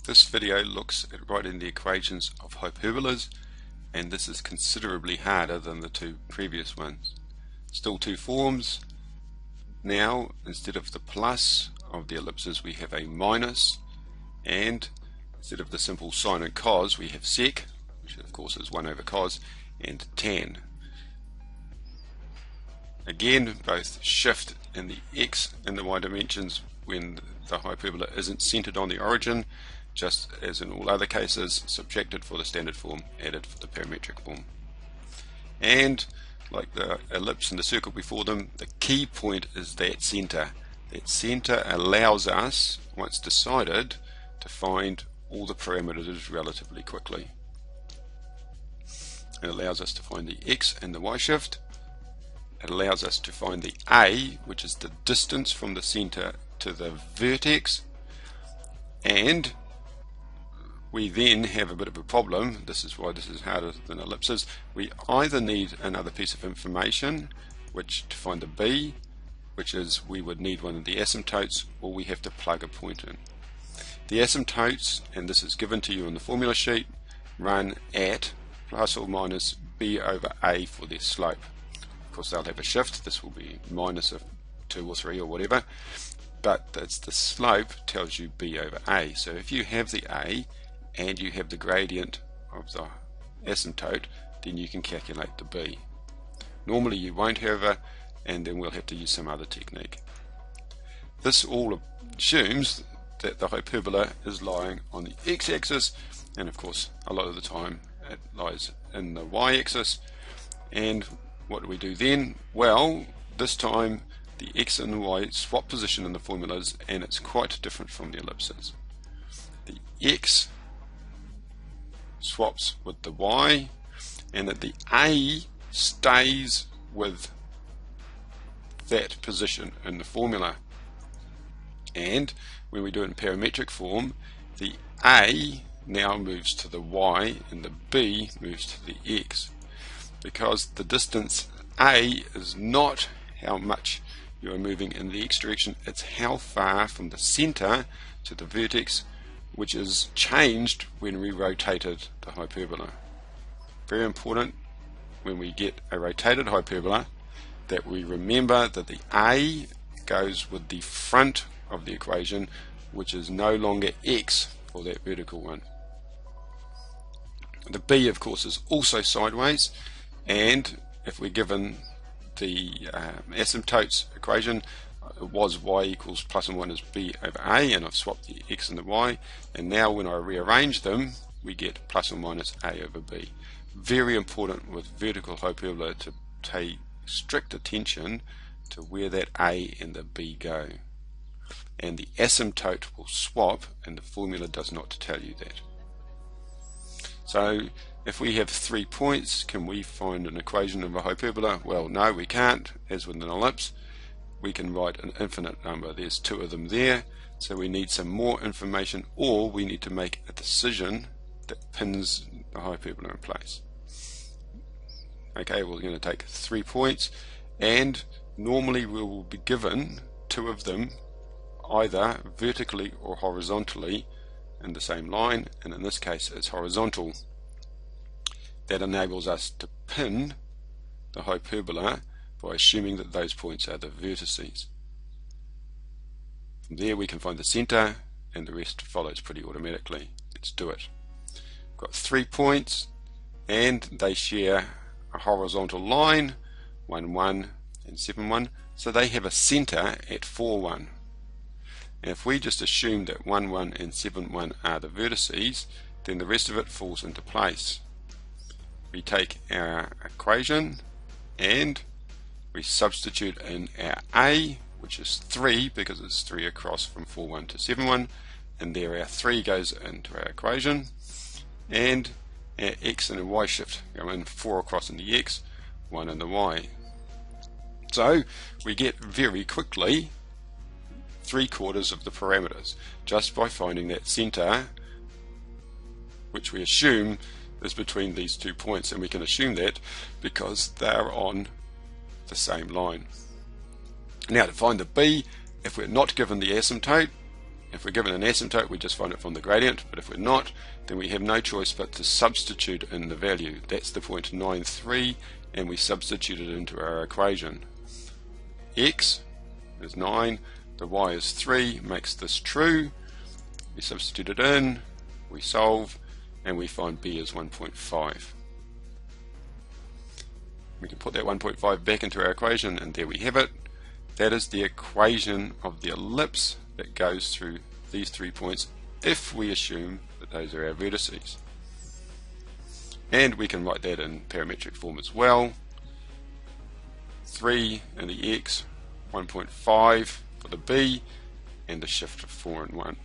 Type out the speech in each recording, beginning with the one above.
This video looks at writing the equations of hyperbolas, and this is considerably harder than the two previous ones. Still two forms. Now, instead of the plus of the ellipses, we have a minus, and instead of the simple sine and cos, we have sec, which of course is 1 over cos, and tan. Again, both shift in the x and the y dimensions when the hyperbola isn't centered on the origin, just as in all other cases, subtracted for the standard form, added for the parametric form. And like the ellipse and the circle before them, the key point is that center. That center allows us, once decided, to find all the parameters relatively quickly. It allows us to find the x and the y shift. It allows us to find the a, which is the distance from the center to the vertex, and we then have a bit of a problem. This is why this is harder than ellipses. We either need another piece of information, which to find the b, which is we would need one of the asymptotes, or we have to plug a point in. The asymptotes, and this is given to you in the formula sheet, run at plus or minus b over a for their slope. Of course, they'll have a shift. This will be minus a 2 or 3 or whatever, but it's the slope tells you b over a. So if you have the a and you have the gradient of the asymptote, then you can calculate the b. Normally you won't, however, and then we'll have to use some other technique. This all assumes that the hyperbola is lying on the x-axis, and of course a lot of the time it lies in the y-axis. And what do we do then? Well, this time the x and the y swap position in the formulas, and it's quite different from the ellipses. The x swaps with the y, and that the a stays with that position in the formula. And when we do it in parametric form, the a now moves to the y and the b moves to the x, because the distance a is not how much you are moving in the x direction, it's how far from the center to the vertex, which is changed when we rotated the hyperbola. Very important when we get a rotated hyperbola that we remember that the a goes with the front of the equation, which is no longer x for that vertical one. The b, of course, is also sideways, and if we're given the asymptotes equation, it was y equals plus and minus b over a, and I've swapped the x and the y, and now when I rearrange them we get plus or minus a over b. Very important with vertical hyperbola to pay strict attention to where that a and the b go, and the asymptote will swap, and the formula does not tell you that. So if we have 3 points, can we find an equation of a hyperbola? Well, no, we can't. As with an ellipse, we can write an infinite number. There's 2 of them there, so we need some more information, or we need to make a decision that pins the hyperbola in place. Okay, we're going to take 3 points, and normally we will be given 2 of them either vertically or horizontally in the same line, and in this case it's horizontal. That enables us to pin the hyperbola by assuming that those points are the vertices. From there we can find the center, and the rest follows pretty automatically. Let's do it. We've got 3 points, and they share a horizontal line, 1, 1 and 7, 1, so they have a center at 4, 1. And if we just assume that 1, 1 and 7, 1 are the vertices, then the rest of it falls into place. We take our equation and we substitute in our a, which is 3 because it's 3 across from 4, 1 to 7, 1, and there our 3 goes into our equation, and our x and our y shift go in, 4 across in the x, 1 in the y. So we get very quickly 3/4 of the parameters just by finding that center, which we assume is between these 2 points, and we can assume that because they're on the same line. Now to find the b, if we're not given the asymptote, If we're given an asymptote, we just find it from the gradient, but if we're not, then we have no choice but to substitute in the value. That's the point 93, and we substitute it into our equation. X is 9, the y is 3, makes this true. We substitute it in, we solve, and we find b is 1.5. We can put that 1.5 back into our equation, and there we have it. That is the equation of the ellipse that goes through these 3 points if we assume that those are our vertices. And we can write that in parametric form as well. 3 in the x, 1.5 for the b, and the shift of 4 and 1.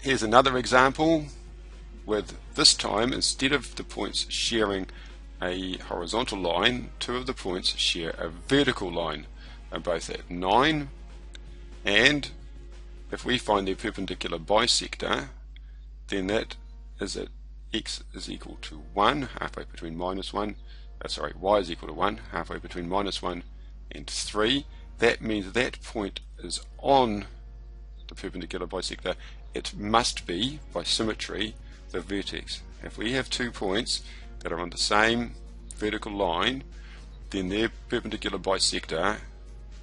Here's another example with, this time, instead of the points sharing a horizontal line, 2 of the points share a vertical line. They're both at 9, and if we find their perpendicular bisector, then that is at x is equal to 1, halfway between minus 1, y is equal to 1, halfway between minus 1 and 3. That means that point is on the perpendicular bisector. It must be, by symmetry, the vertex. If we have 2 points that are on the same vertical line, then their perpendicular bisector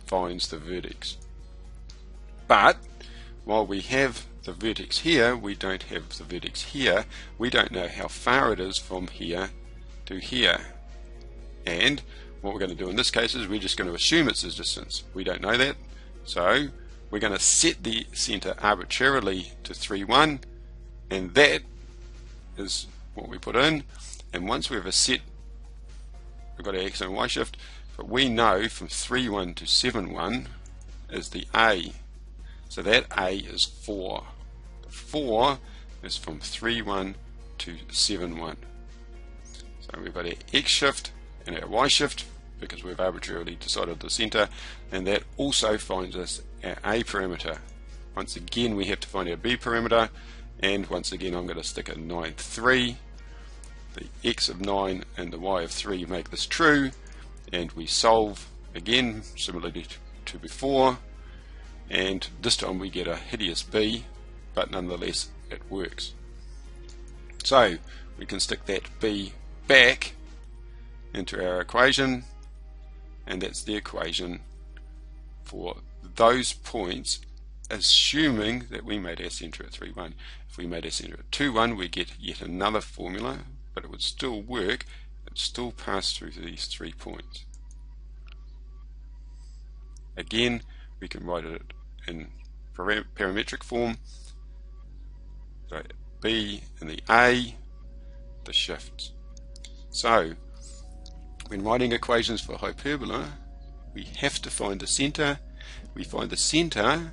finds the vertex. But while we have the vertex here, we don't have the vertex here. We don't know how far it is from here to here. And what we're going to do in this case is we're just going to assume it's this distance. We don't know that, so we're going to set the center arbitrarily to 3, 1, and that is what we put in. And once we have a set, we've got our x and y shift, but we know from 3, 1 to 7, 1 is the a. So that a is 4. The 4 is from 3, 1 to 7, 1. So we've got our x shift and our y shift because we've arbitrarily decided the center, and that also finds us our a parameter. Once again, we have to find our b parameter, and once again I'm going to stick a 9, 3. The x of 9 and the y of 3 make this true, and we solve again similarly to before, and this time we get a hideous b, but nonetheless it works. So we can stick that b back into our equation, and that's the equation for those points, assuming that we made our center at 3, 1. If we made our center at 2, 1, we get yet another formula, but it would still work. It would still pass through these 3 points. Again, we can write it in parametric form. So b in the a, the shifts. So when writing equations for hyperbola, we have to find the center. We find the center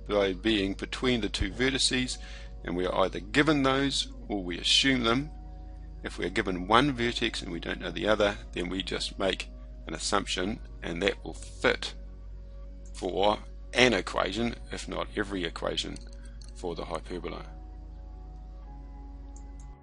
by being between the 2 vertices, and we are either given those or we assume them. If we're given one vertex and we don't know the other, then we just make an assumption, and that will fit for an equation, if not every equation, for the hyperbola.